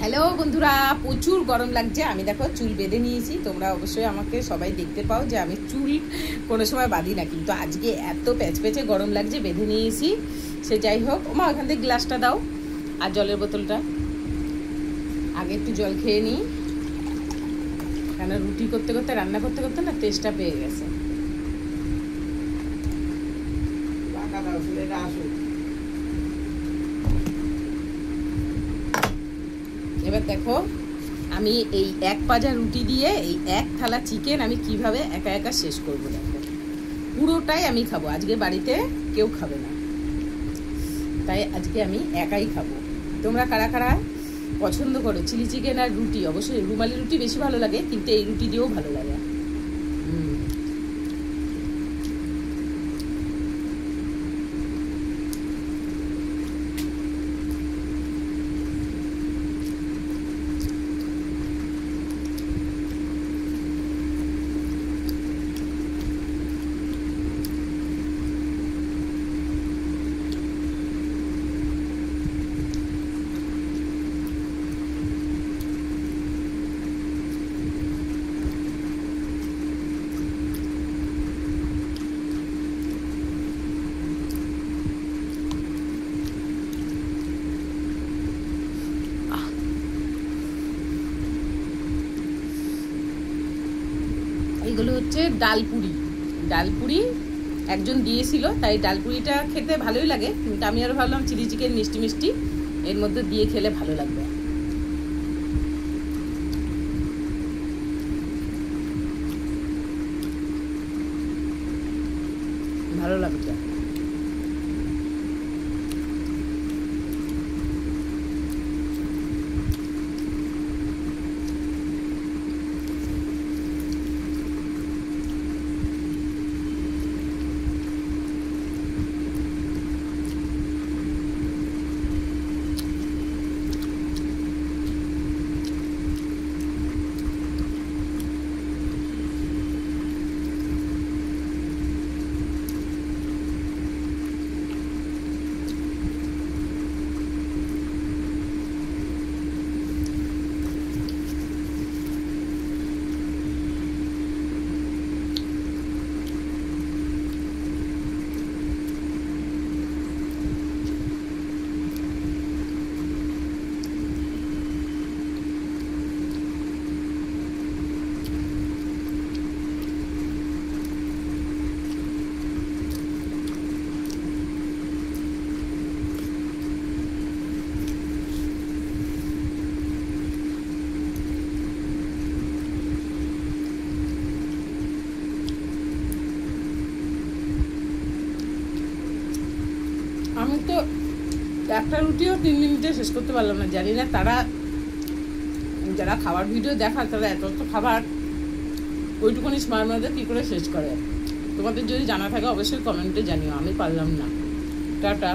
Hello বন্ধুরা, প্রচুর গরম লাগছে। আমি দেখো চুল বেঁধে নিয়েছি। তোমরা অবশ্যই আমাকে সবাই দেখতে পাও যে আমি চুল কোনো সময় বাঁধি না, কিন্তু আজকে এত প্যাচপ্যাচে গরম লাগছে, বেঁধে নিয়েছি। সে যাই হোক, ওমা ওখান থেকে গ্লাসটা দাও আর জলের বোতলটা। আগে একটু জল খেয়ে নিই, কেন রুটি করতে করতে রান্না করতে করতে না তেষ্টা পেয়ে গেছে। এবার দেখো আমি এই এক পাজা রুটি দিয়ে এই এক থালা চিকেন আমি কিভাবে একা একা শেষ করবো। দেখো পুরোটাই আমি খাবো, আজকে বাড়িতে কেউ খাবে না, তাই আজকে আমি একাই খাবো। তোমরা কারা কারা পছন্দ করো চিলি চিকেন আর রুটি? অবশ্যই রুমালি রুটি বেশি ভালো লাগে, কিন্তু এই রুটি দিয়েও ভালো লাগে। এইগুলো হচ্ছে ডালপুরি। ডালপুরি একজন দিয়েছিল, তাই ডালপুরিটা খেতে ভালোই লাগে, কিন্তু আমি আরও ভাবলাম চিলি চিকেন মিষ্টি মিষ্টি এর মধ্যে দিয়ে খেলে ভালো লাগবে। ভালো লাগছে। আমি তো একটা রুটিও 3 মিনিটে শেষ করতে পারলাম না। জানি না তারা যারা খাবার ভিডিও দেখায় তারা এত খাবার ওইটুকুনি সময়ের মধ্যে কী করে শেষ করে। তোমাদের যদি জানা থাকে অবশ্যই কমেন্টে জানিও, আমি পারলাম না। টাটা।